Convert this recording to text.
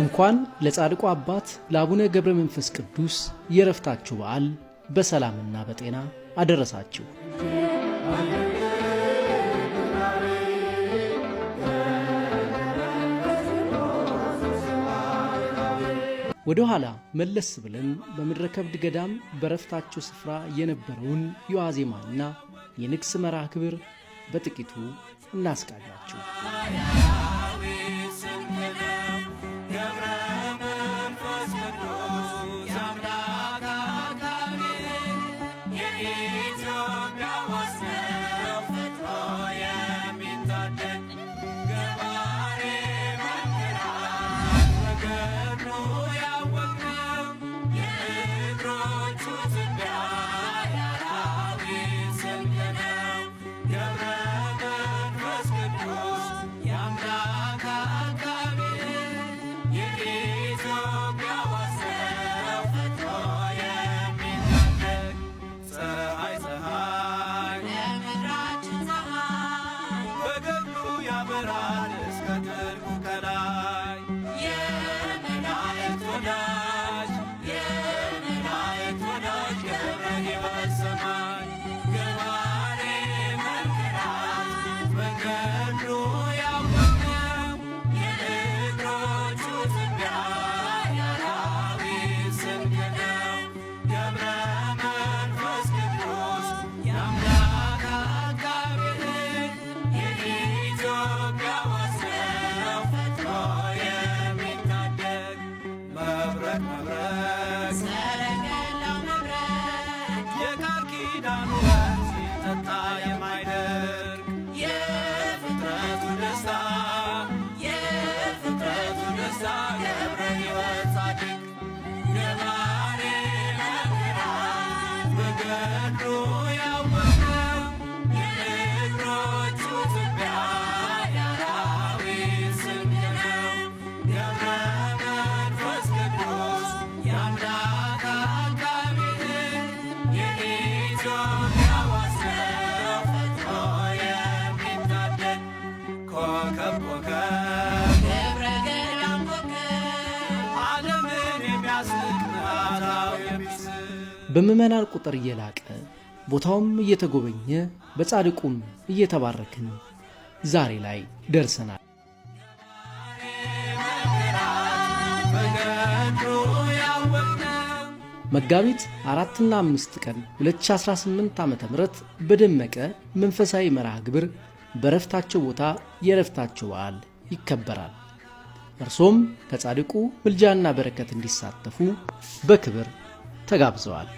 እንኳን ለጻድቁ አባት ለአቡነ ገብረ መንፈስ ቅዱስ የረፍታችሁ በዓል በሰላምና በጤና አደረሳችሁ። ወደ ኋላ መለስ ብለን በምድረ ከብድ ገዳም በረፍታቸው ስፍራ የነበረውን የዋዜማና የንግስ መርሃ ግብር በጥቂቱ እናስቃኛችሁ። በምእመናን ቁጥር እየላቀ ቦታውም እየተጎበኘ በጻድቁም እየተባረክን ዛሬ ላይ ደርሰናል። መጋቢት 4 እና 5 ቀን 2018 ዓ.ም በደመቀ መንፈሳዊ መርሃ ግብር በረፍታቸው ቦታ የረፍታቸው በዓል ይከበራል። እርሶም ከጻድቁ ምልጃና በረከት እንዲሳተፉ በክብር ተጋብዘዋል።